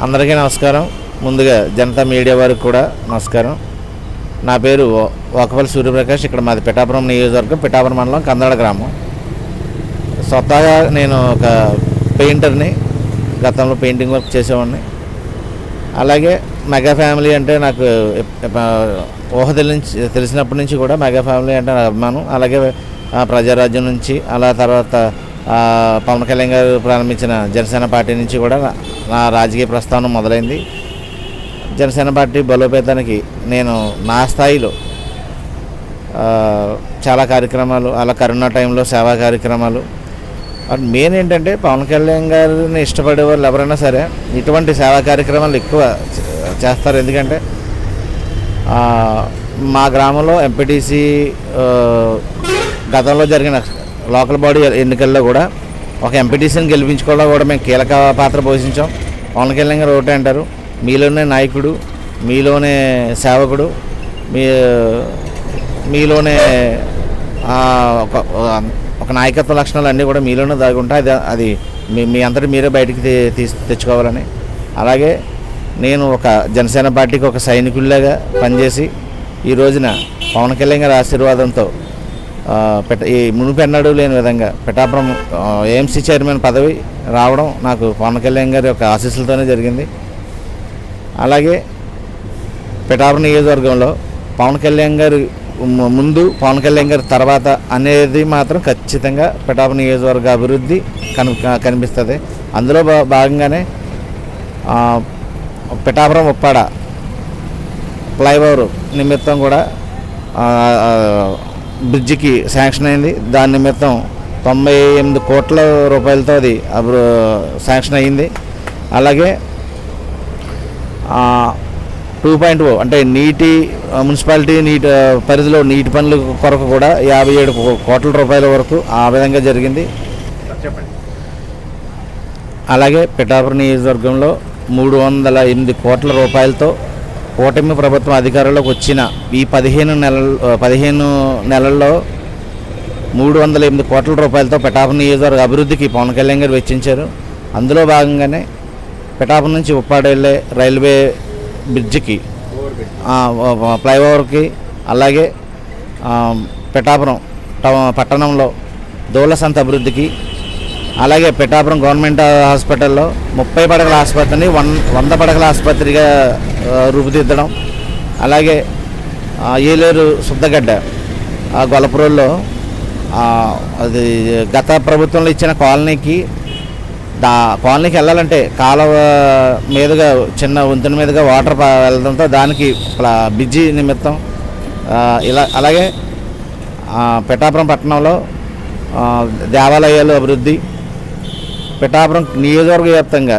అందరికీ నమస్కారం. ముందుగా జనతా మీడియా వారికి కూడా నమస్కారం. నా పేరు వాకపల్లి సూర్యప్రకాష్. ఇక్కడ మాది పిఠాపురం నియోజకవర్గం, పిఠాపురం మండలం, కందాడ గ్రామం. స్వతహాగా నేను ఒక పెయింటర్ని. గతంలో పెయింటింగ్ వర్క్ చేసేవాడిని. అలాగే మెగా ఫ్యామిలీ అంటే నాకు ఊహ తెలిసినప్పటి నుంచి కూడా మెగా ఫ్యామిలీ అంటే నాకు అభిమానం. అలాగే ప్రజారాజ్యం నుంచి, అలా తర్వాత పవన్ కళ్యాణ్ గారు ప్రారంభించిన జనసేన పార్టీ నుంచి కూడా నా రాజకీయ ప్రస్థానం మొదలైంది. జనసేన పార్టీ బలోపేతానికి నేను నా స్థాయిలో చాలా కార్యక్రమాలు, అలా కరోనా టైంలో సేవా కార్యక్రమాలు. మెయిన్ ఏంటంటే పవన్ కళ్యాణ్ గారిని ఇష్టపడే వాళ్ళు ఎవరైనా సరే ఇటువంటి సేవా కార్యక్రమాలు ఎక్కువ చేస్తారు. ఎందుకంటే మా గ్రామంలో ఎంపీటీసీ గతంలో జరిగిన లోకల్ బాడీ ఎన్నికల్లో కూడా ఒక ఎంపీటీసీని గెలిపించుకోవడంలో కూడా మేము కీలక పాత్ర పోషించాం. పవన్ కళ్యాణ్ గారు ఒకటే అంటారు, మీలోనే నాయకుడు, మీలోనే సేవకుడు, మీలోనే ఒక నాయకత్వ లక్షణాలు అన్నీ కూడా మీలోనే దాగుంటాయి. అది మీ అంతటి మీరే బయటికి తెచ్చుకోవాలని. అలాగే నేను ఒక జనసేన పార్టీకి ఒక సైనికుల్లాగా పనిచేసి ఈ రోజున పవన్ కళ్యాణ్ గారి ఆశీర్వాదంతో ఈ మునుపెన్నడూ లేని విధంగా పిఠాపురం ఏఎంసీ చైర్మన్ పదవి రావడం నాకు పవన్ కళ్యాణ్ గారి యొక్క ఆశీస్సులతోనే జరిగింది. అలాగే పిఠాపురం నియోజకవర్గంలో పవన్ కళ్యాణ్ గారి ముందు, పవన్ కళ్యాణ్ గారి తర్వాత అనేది మాత్రం ఖచ్చితంగా పిఠాపురం నియోజకవర్గ అభివృద్ధి కనిపిస్తుంది. అందులో భాగంగానే పిఠాపురం ఉప్పాడ ఫ్లైఓవర్ నిమిత్తం కూడా బ్రిడ్జికి శాంక్షన్ అయింది. దాని నిమిత్తం 98 కోట్ల రూపాయలతో అది శాంక్షన్ అయ్యింది. అలాగే 2.0 అంటే మున్సిపాలిటీ నీటి పరిధిలో నీటి పనుల కొరకు కూడా 57 కోట్ల రూపాయల వరకు ఆ విధంగా జరిగింది. చెప్పండి. అలాగే పిఠాపురం నియోజకవర్గంలో 308 కోట్ల రూపాయలతో కూటమి ప్రభుత్వం అధికారంలోకి వచ్చిన ఈ 15 నెలల్లో 308 కోట్ల రూపాయలతో పిఠాపురం నియోజకవర్గ అభివృద్ధికి పవన్ కళ్యాణ్ గారు వెచ్చించారు. అందులో భాగంగానే పిఠాపురం నుంచి ఉప్పాడ వెళ్ళే రైల్వే బ్రిడ్జికి, ఫ్లైఓవర్కి, అలాగే పిఠాపురం పట్టణంలో దూలసంత అభివృద్ధికి, అలాగే పిఠాపురం గవర్నమెంట్ హాస్పిటల్లో 30 పడకల ఆసుపత్రిని 100 పడకల ఆసుపత్రిగా రూపుదిద్దడం, అలాగే ఏలేరు శుద్ధగడ్డ గొల్లపురంలో అది గత ప్రభుత్వంలో ఇచ్చిన కాలనీకి వెళ్ళాలంటే కాలువ మీదుగా చిన్న వంతెన మీదుగా వాటర్ వెళ్ళడంతో దానికి బ్రిడ్జి నిమిత్తం అలాగే పిఠాపురం పట్టణంలో దేవాలయాలు అభివృద్ధి, పిఠాపురం నియోజకవర్గ వ్యాప్తంగా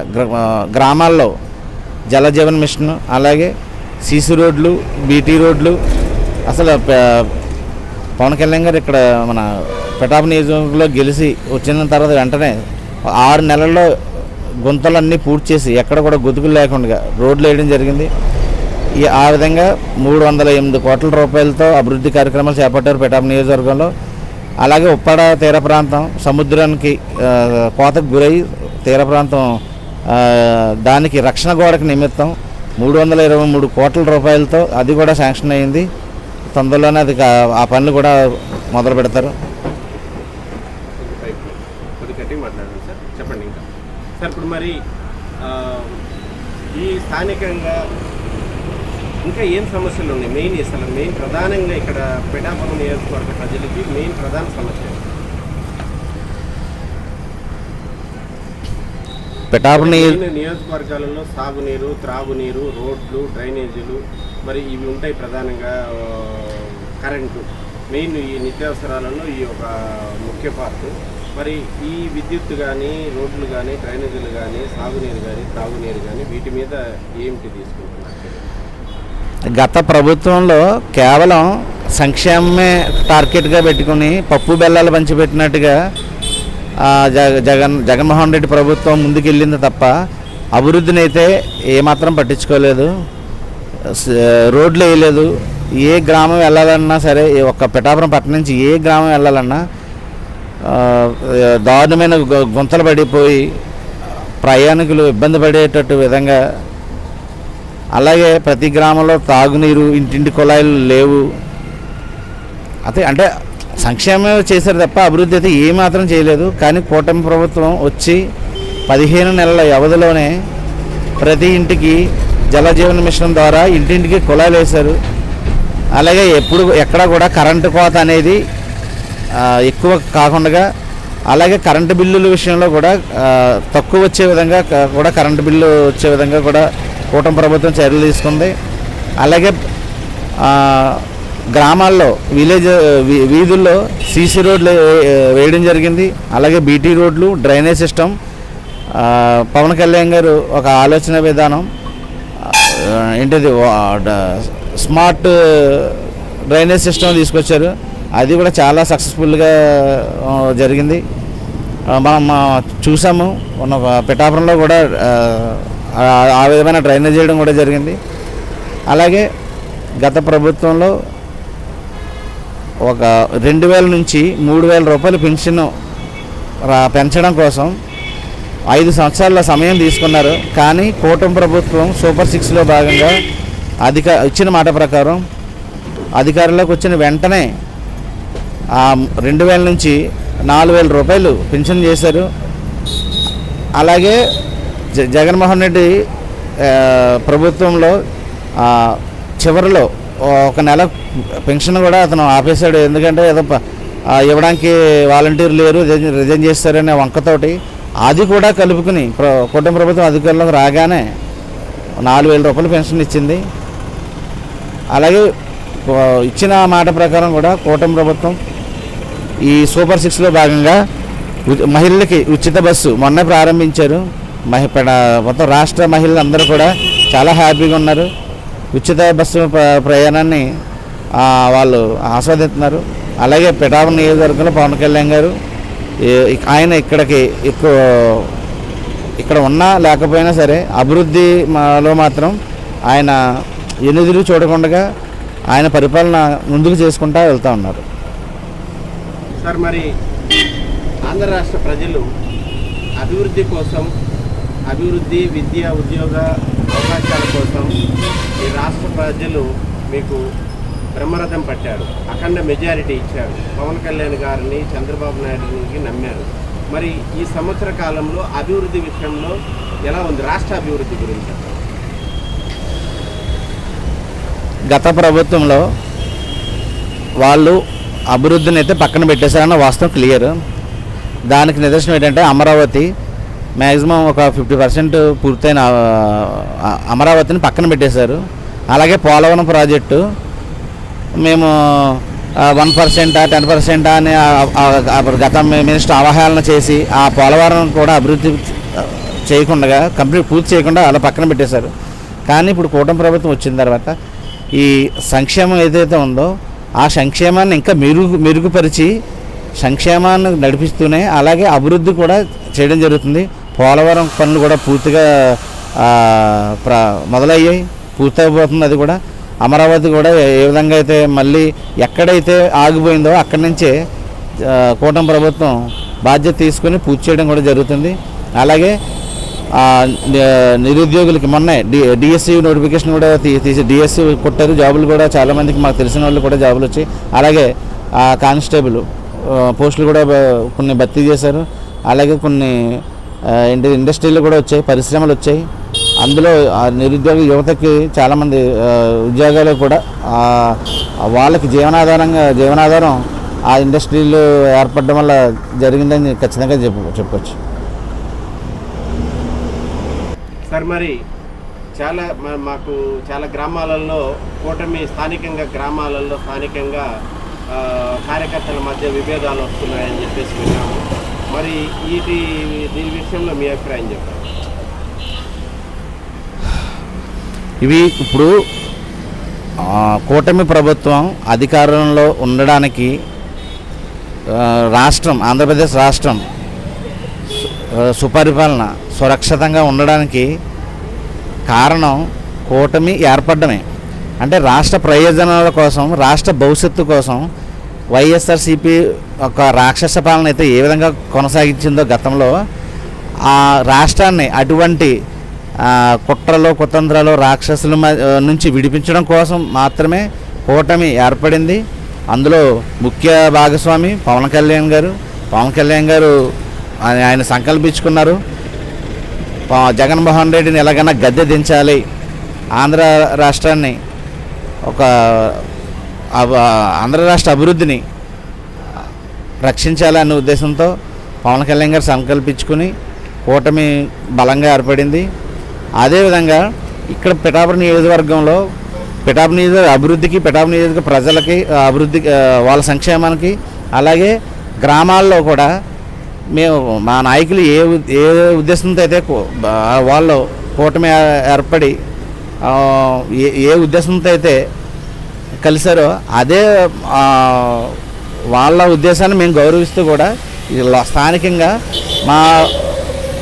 గ్రామాల్లో జలజీవన్ మిషన్, అలాగే సీసీ రోడ్లు, బీటీ రోడ్లు. అసలు పవన్ కళ్యాణ్ గారు ఇక్కడ మన పిఠాపురం నియోజకవర్గంలో గెలిచి వచ్చిన తర్వాత వెంటనే 6 నెలల్లో గుంతలన్నీ పూర్తి చేసి ఎక్కడ కూడా గొతుకులు లేకుండా రోడ్లు వేయడం జరిగింది. ఆ విధంగా 308 కోట్ల రూపాయలతో అభివృద్ధి కార్యక్రమాలు చేపట్టారు పిఠాపురం నియోజకవర్గంలో. అలాగే ఉప్పాడ తీర ప్రాంతం సముద్రానికి కోతకు గురై తీర ప్రాంతం దానికి రక్షణ గోడకి నిమిత్తం 323 కోట్ల రూపాయలతో అది కూడా శాంక్షన్ అయ్యింది. తొందరలోనే అది ఆ పనులు కూడా మొదలు పెడతారు. చెప్పండి. ఇంకా సార్, ఇప్పుడు మరి ఈ స్థానికంగా ఇంకా ఏం సమస్యలు ఉన్నాయి? మెయిన్ ప్రధానంగా ఇక్కడ పిఠాపురం నియోజకవర్గ ప్రజలకి మెయిన్ ప్రధాన సమస్య పిఠాపురం నియోజకవర్గాలలో సాగునీరు, త్రాగునీరు, రోడ్లు, డ్రైనేజీలు, మరి ఇవి ఉంటాయి. ప్రధానంగా కరెంటు మెయిన్ ఈ నిత్యావసరాలలో ఈ ఒక ముఖ్య పార్ట్. మరి ఈ విద్యుత్ కానీ, రోడ్లు కానీ, డ్రైనేజీలు కానీ, సాగునీరు కానీ, త్రాగునీరు కానీ వీటి మీద ఏమిటి తీసుకుంటున్నారు? గత ప్రభుత్వంలో కేవలం సంక్షేమమే టార్గెట్గా పెట్టుకుని పప్పు బెల్లాలు పంచిపెట్టినట్టుగా జగన్మోహన్ రెడ్డి ప్రభుత్వం ముందుకెళ్ళింది తప్ప అభివృద్ధిని అయితే ఏమాత్రం పట్టించుకోలేదు. రోడ్లు వేయలేదు. ఏ గ్రామం వెళ్ళాలన్నా సరే, ఒక్క పిఠాపురం పట్టణం నుంచి ఏ గ్రామం వెళ్ళాలన్నా దారుణమైన గుంతలు పడిపోయి ప్రయాణికులు ఇబ్బంది పడేటట్టు విధంగా, అలాగే ప్రతి గ్రామంలో తాగునీరు, ఇంటింటి కుళాయిలు లేవు. అంటే సంక్షేమం చేశారు తప్ప అభివృద్ధి అయితే ఏమాత్రం చేయలేదు. కానీ కూటమి ప్రభుత్వం వచ్చి 15 నెలల వ్యవధిలోనే ప్రతి ఇంటికి జలజీవన మిషన్ ద్వారా ఇంటింటికి కుళాయిలు వేశారు. అలాగే ఎక్కడ కూడా కరెంటు కోత అనేది ఎక్కువ కాకుండా, అలాగే కరెంటు బిల్లుల విషయంలో కూడా తక్కువ వచ్చే విధంగా కూడా కరెంటు బిల్లు వచ్చే విధంగా కూడా కూటమి ప్రభుత్వం చర్యలు తీసుకుంది. అలాగే గ్రామాల్లో వీధుల్లో సీసీ రోడ్లు వేయడం జరిగింది. అలాగే బీటీ రోడ్లు, డ్రైనేజ్ సిస్టమ్, పవన్ కళ్యాణ్ గారు ఒక ఆలోచన విధానం ఏంటిది స్మార్ట్ డ్రైనేజ్ సిస్టమ్ తీసుకొచ్చారు. అది కూడా చాలా సక్సెస్ఫుల్గా జరిగింది. మనం చూసాము, మన పిఠాపురంలో కూడా ఆ విధమైన డ్రైనేజ్ చేయడం కూడా జరిగింది. అలాగే గత ప్రభుత్వంలో ఒక 2000 నుంచి 3000 రూపాయలు పెన్షన్ పెంచడం కోసం 5 సంవత్సరాల సమయం తీసుకున్నారు. కానీ కూటమి ప్రభుత్వం సూపర్ 6లో భాగంగా ఇచ్చిన మాట ప్రకారం అధికారంలోకి వచ్చిన వెంటనే 2000 నుంచి 4000 రూపాయలు పెన్షన్ చేశారు. అలాగే జగన్మోహన్ రెడ్డి ప్రభుత్వంలో చివరిలో ఒక నెల పెన్షన్ కూడా అతను ఆపేశాడు. ఎందుకంటే ఏదో ఇవ్వడానికి వాలంటీర్లు లేరు, రిజైన్ చేస్తారనే వంకతోటి అది కూడా కలుపుకుని కూటమి ప్రభుత్వం అధికారంలోకి రాగానే 4000 రూపాయలు పెన్షన్ ఇచ్చింది. అలాగే ఇచ్చిన మాట ప్రకారం కూడా కూటమి ప్రభుత్వం ఈ సూపర్ 6లో భాగంగా మహిళలకి ఉచిత బస్సు మొన్న ప్రారంభించారు. మొత్తం రాష్ట్ర మహిళలు అందరూ కూడా చాలా హ్యాపీగా ఉన్నారు. ఉచిత బస్సు ప్రయాణాన్ని వాళ్ళు ఆస్వాదిస్తున్నారు. అలాగే పిఠాపురం నియోజకవర్గంలో పవన్ కళ్యాణ్ గారు ఆయన ఇక్కడ ఉన్నా లేకపోయినా సరే అభివృద్ధిలో మాత్రం ఆయన ఎన్నిదిరిగి చూడకుండా ఆయన పరిపాలన ముందుకు చేసుకుంటూ వెళ్తూ ఉన్నారు. సార్, మరి ఆంధ్ర రాష్ట్ర ప్రజలు అభివృద్ధి కోసం, అభివృద్ధి, విద్య, ఉద్యోగ అవకాశాల కోసం ఈ రాష్ట్ర ప్రజలు మీకు బ్రహ్మరథం పట్టారు, అఖండ మెజారిటీ ఇచ్చారు, పవన్ కళ్యాణ్ గారిని, చంద్రబాబు నాయుడుకి నమ్మారు. మరి ఈ సంవత్సర కాలంలో అభివృద్ధి విషయంలో ఎలా ఉంది రాష్ట్ర అభివృద్ధి గురించి? గత ప్రభుత్వంలో వాళ్ళు అభివృద్ధిని అయితే పక్కన పెట్టేశారన్న వాస్తవం క్లియర్. దానికి నిదర్శనం ఏంటంటే అమరావతి మ్యాక్సిమం ఒక 50% పూర్తయిన అమరావతిని పక్కన పెట్టేశారు. అలాగే పోలవరం ప్రాజెక్టు మేము 1%, 10% అని గత మినిస్టర్ అవహేళన చేసి ఆ పోలవరం కూడా అభివృద్ధి చేయకుండా, పూర్తి చేయకుండా అలా పక్కన పెట్టేశారు. కానీ ఇప్పుడు కూటమి ప్రభుత్వం వచ్చిన తర్వాత ఈ సంక్షేమం ఏదైతే ఉందో ఆ సంక్షేమాన్ని ఇంకా మెరుగుపరిచి సంక్షేమాన్ని నడిపిస్తూనే అలాగే అభివృద్ధి కూడా చేయడం జరుగుతుంది. పోలవరం పనులు కూడా పూర్తిగా మొదలయ్యాయి, పూర్తయిపోతుంది. అది కూడా అమరావతి కూడా ఏ విధంగా అయితే మళ్ళీ ఎక్కడైతే ఆగిపోయిందో అక్కడి నుంచే కూటమి ప్రభుత్వం బాధ్యత తీసుకొని పూర్తి చేయడం కూడా జరుగుతుంది. అలాగే నిరుద్యోగులకి మొన్నే డిఎస్సి నోటిఫికేషన్ కూడా తీసి డిఎస్సి కొట్టారు. జాబులు కూడా చాలామందికి మాకు తెలిసిన వాళ్ళు కూడా జాబులు వచ్చాయి. అలాగే కానిస్టేబుల్ పోస్టులు కూడా కొన్ని భర్తీ చేశారు. అలాగే కొన్ని ఇండస్ట్రీలు కూడా వచ్చాయి, పరిశ్రమలు వచ్చాయి. అందులో నిరుద్యోగ యువతకి చాలామంది ఉద్యోగాలు కూడా వాళ్ళకి జీవనాధారం ఆ ఇండస్ట్రీలు ఏర్పడడం వల్ల జరిగిందని ఖచ్చితంగా చెప్పవచ్చు. సార్, మరి మాకు చాలా గ్రామాలలో కూటమి స్థానికంగా కార్యకర్తల మధ్య విభేదాలు వస్తున్నాయని చెప్పేసి విన్నాము. మరి దీని విషయంలో మీ అభిప్రాయం చెప్పండి. ఇవి ఇప్పుడు కూటమి ప్రభుత్వం అధికారంలో ఉండడానికి ఆంధ్రప్రదేశ్ రాష్ట్రం సుపరిపాలన సురక్షితంగా ఉండడానికి కారణం కూటమి ఏర్పడమే. అంటే రాష్ట్ర ప్రయోజనాల కోసం, రాష్ట్ర భవిష్యత్తు కోసం వైఎస్ఆర్సీపీ ఒక రాక్షస పాలన అయితే ఏ విధంగా కొనసాగించిందో గతంలో, ఆ రాష్ట్రాన్ని అటువంటి కుట్రలు కుతంత్రాలు రాక్షసుల నుంచి విడిపించడం కోసం మాత్రమే కూటమి ఏర్పడింది. అందులో ముఖ్య భాగస్వామి పవన్ కళ్యాణ్ గారు. పవన్ కళ్యాణ్ గారు ఆయన సంకల్పించుకున్నారు, జగన్మోహన్ రెడ్డిని ఎలాగైనా గద్దె దించాలి, ఆంధ్ర రాష్ట్రాన్ని ఆంధ్ర రాష్ట్ర అభివృద్ధిని రక్షించాలనే ఉద్దేశంతో పవన్ కళ్యాణ్ గారు సంకల్పించుకుని కూటమి బలంగా ఏర్పడింది. అదేవిధంగా ఇక్కడ పిఠాపురం నియోజకవర్గంలో పిఠాపురం నియోజకవర్గ అభివృద్ధికి, పిఠాపురం నియోజకవర్గ ప్రజలకి అభివృద్ధికి, వాళ్ళ సంక్షేమానికి, అలాగే గ్రామాల్లో కూడా మేము మా నాయకులు ఏ ఉద్దేశంతో అయితే వాళ్ళు కూటమి ఏర్పడి ఏ ఉద్దేశంతో అయితే కలిశారో అదే వాళ్ళ ఉద్దేశాన్ని మేము గౌరవిస్తూ కూడా స్థానికంగా మా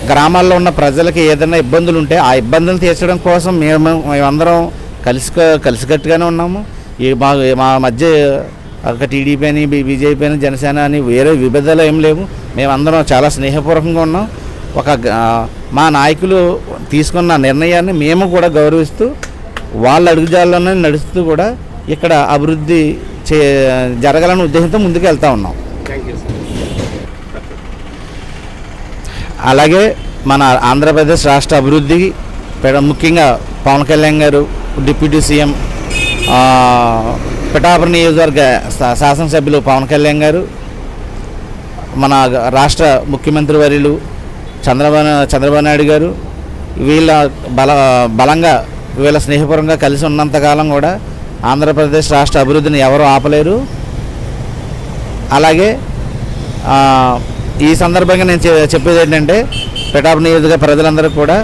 గ్రామాల్లో ఉన్న ప్రజలకి ఏదైనా ఇబ్బందులు ఉంటే ఆ ఇబ్బందులు తీర్చడం కోసం మేమందరం కలిసికట్టుగానే ఉన్నాము. మా మధ్య ఒక టీడీపీ అని, బీజేపీ అని, జనసేన అని వేరే విభేదాలు ఏం లేవు. మేమందరం చాలా స్నేహపూర్వకంగా ఉన్నాం. మా నాయకులు తీసుకున్న నిర్ణయాన్ని మేము కూడా గౌరవిస్తూ వాళ్ళ అడుగుజాల్లోనే నడుస్తూ కూడా ఇక్కడ అభివృద్ధి జరగాలనే ఉద్దేశంతో ముందుకు వెళ్తూ ఉన్నాం. అలాగే మన ఆంధ్రప్రదేశ్ రాష్ట్ర అభివృద్ధికి ముఖ్యంగా పవన్ కళ్యాణ్ గారు, డిప్యూటీ సీఎం, పిఠాపురం నియోజకవర్గ శాసనసభ్యులు పవన్ కళ్యాణ్ గారు, మన రాష్ట్ర ముఖ్యమంత్రి వర్యులు చంద్రబాబు నాయుడు గారు వీళ్ళ బలంగా వీళ్ళ స్నేహపూర్వకంగా కలిసి ఉన్నంతకాలం కూడా ఆంధ్రప్రదేశ్ రాష్ట్ర అభివృద్ధిని ఎవరు ఆపలేరు. అలాగే ఈ సందర్భంగా నేను చెప్పేది ఏంటంటే పిఠాపురం నియోజకవర్గ ప్రజలందరూ కూడా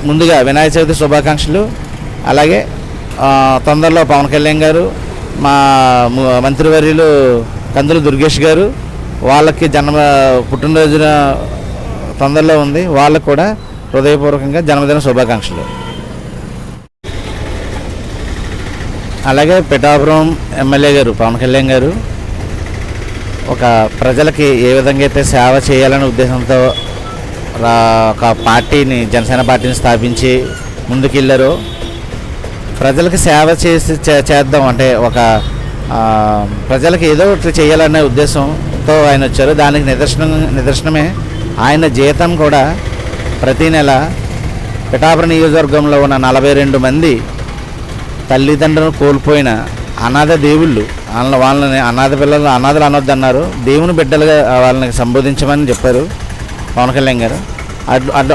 ముందుగా వినాయక చవితి శుభాకాంక్షలు. అలాగే తొందరలో పవన్ కళ్యాణ్ గారు, మా మంత్రివర్యులు కందుల దుర్గేష్ గారు, వాళ్ళకి పుట్టినరోజున తొందరలో ఉంది, వాళ్ళకు కూడా హృదయపూర్వకంగా జన్మదిన శుభాకాంక్షలు. అలాగే పిఠాపురం ఎమ్మెల్యే గారు పవన్ కళ్యాణ్ గారు ఒక ప్రజలకి ఏ విధంగా అయితే సేవ చేయాలనే ఉద్దేశంతో ఒక పార్టీని, జనసేన పార్టీని స్థాపించి ముందుకెళ్ళారో, ప్రజలకు సేవ చేద్దాం అంటే ప్రజలకు ఏదో ఒకటి చేయాలనే ఉద్దేశంతో ఆయన వచ్చారు. దానికి నిదర్శనమే ఆయన జీతం కూడా ప్రతీ నెల పిఠాపురం నియోజకవర్గంలో ఉన్న 42 మంది తల్లిదండ్రులను కోల్పోయిన అనాథ దేవుళ్ళు, వాళ్ళని అనాథ పిల్లలు అనాథలు అనొద్దన్నారు, దేవుని బిడ్డలుగా వాళ్ళని సంబోధించమని చెప్పారు పవన్ కళ్యాణ్ గారు.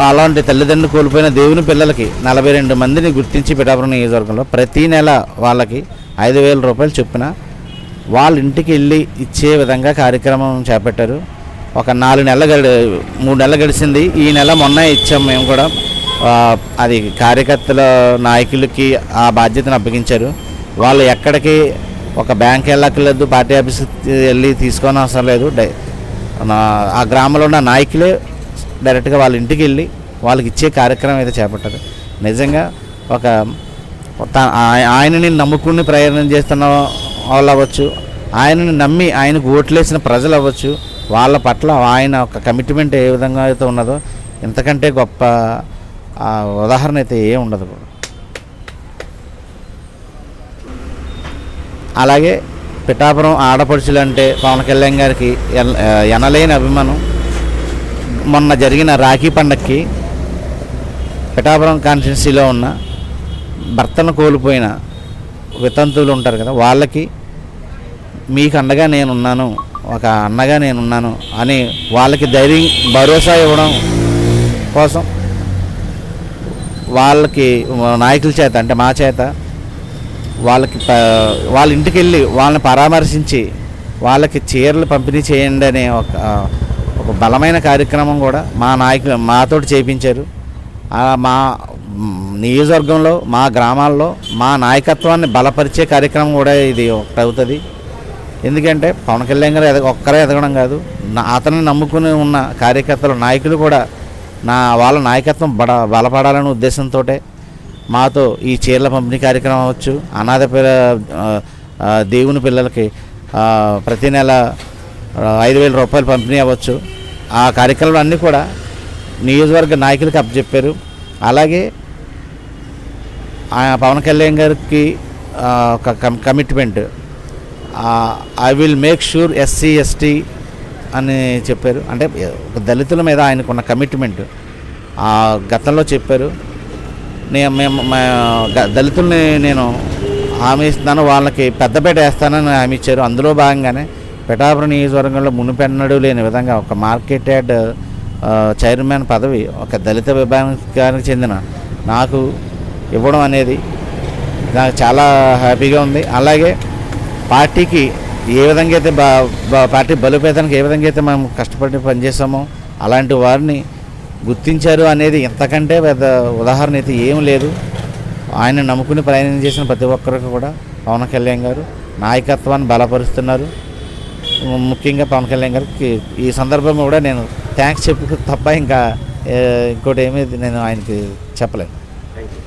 అలాంటి తల్లిదండ్రులు కోల్పోయిన దేవుని పిల్లలకి 42 మందిని గుర్తించి పిఠాపురం నియోజకవర్గంలో ప్రతీ నెల వాళ్ళకి 5,000 రూపాయలు చొప్పున వాళ్ళ ఇంటికి వెళ్ళి ఇచ్చే విధంగా కార్యక్రమం చేపట్టారు. ఒక 3 నెలలు గడిచింది. ఈ నెల మొన్న ఇచ్చాం మేము కూడా. అది కార్యకర్తల నాయకులకి ఆ బాధ్యతను అప్పగించారు. వాళ్ళు ఎక్కడికి ఒక బ్యాంక్ వెళ్ళక్కర్లేదు, పార్టీ ఆఫీస్కి వెళ్ళి తీసుకొని అవసరం లేదు. ఆ గ్రామంలో ఉన్న నాయకులే డైరెక్ట్గా వాళ్ళ ఇంటికి వెళ్ళి వాళ్ళకి ఇచ్చే కార్యక్రమం అయితే చేపట్టారు. నిజంగా ఆయనని నమ్ముకుని ప్రయాణం చేస్తున్న వాళ్ళు అవ్వచ్చు, ఆయనని నమ్మి ఆయనకు ఓట్లేసిన ప్రజలు అవ్వచ్చు, వాళ్ళ పట్ల ఆయన ఒక కమిట్మెంట్ ఏ విధంగా అయితే ఉన్నదో ఇంతకంటే గొప్ప ఉదాహరణ అయితే ఏ ఉండదు. అలాగే పిఠాపురం ఆడపడుచులు అంటే పవన్ కళ్యాణ్ గారికి ఎనలేని అభిమానం. మొన్న జరిగిన రాఖీ పండగకి పిఠాపురం కాన్స్టిట్యున్సీలో ఉన్న భర్తను కోల్పోయిన వితంతువులు ఉంటారు కదా, వాళ్ళకి మీకు అండగా నేనున్నాను, ఒక అన్నగా నేనున్నాను అని వాళ్ళకి ధైర్యం భరోసా ఇవ్వడం కోసం వాళ్ళకి నాయకుల చేత అంటే మా చేత వాళ్ళ ఇంటికి వెళ్ళి వాళ్ళని పరామర్శించి వాళ్ళకి చీరలు పంపిణీ చేయండి అనే ఒక బలమైన కార్యక్రమం కూడా మా నాయకులు మాతోటి చేయించారు. మా నియోజకవర్గంలో మా గ్రామాల్లో మా నాయకత్వాన్ని బలపరిచే కార్యక్రమం కూడా ఇది ఒకటి అవుతుంది. ఎందుకంటే పవన్ కళ్యాణ్ గారు ఒక్కరే ఎదగడం కాదు, అతన్ని నమ్ముకుని ఉన్న కార్యకర్తలు నాయకులు కూడా వాళ్ళ నాయకత్వం బలపడాలనే ఉద్దేశంతో మాతో ఈ చీరల పంపిణీ కార్యక్రమం అవ్వచ్చు, అనాథ దేవుని పిల్లలకి ప్రతి నెల 5,000 రూపాయలు పంపిణీ అవ్వచ్చు, ఆ కార్యక్రమాలు అన్నీ కూడా నియోజకవర్గ నాయకులకి అప్పచెప్పారు. అలాగే పవన్ కళ్యాణ్ గారికి ఒక commitment, I will make sure SC ST అని చెప్పారు. అంటే ఒక దళితుల మీద ఆయనకున్న కమిట్మెంట్ గతంలో చెప్పారు. మేము దళితుల్ని నేను హామీ ఇస్తున్నాను, వాళ్ళకి పెద్దపేట వేస్తానని హామీ ఇచ్చారు. అందులో భాగంగానే పిఠాపురం నియోజకవర్గంలో మునుపెన్నడూ లేని విధంగా ఒక మార్కెట్ యార్డ్ చైర్మన్ పదవి ఒక దళిత విభాగానికి చెందిన నాకు ఇవ్వడం అనేది నాకు చాలా హ్యాపీగా ఉంది. అలాగే పార్టీకి ఏ విధంగా అయితే పార్టీ బలోపేతానికి ఏ విధంగా అయితే మనం కష్టపడి పనిచేసామో అలాంటి వారిని గుర్తించారు అనేది ఇంతకంటే పెద్ద ఉదాహరణ అయితే ఏం లేదు. ఆయన నమ్ముకుని ప్రయాణం చేసిన ప్రతి ఒక్కరికి కూడా పవన్ కళ్యాణ్ గారు నాయకత్వాన్ని బలపరుస్తున్నారు. ముఖ్యంగా పవన్ కళ్యాణ్ గారికి ఈ సందర్భంలో కూడా నేను థ్యాంక్స్ చెప్పు తప్ప ఇంకా ఇంకోటి ఏమీ నేను ఆయనకి చెప్పలేను. Thank you.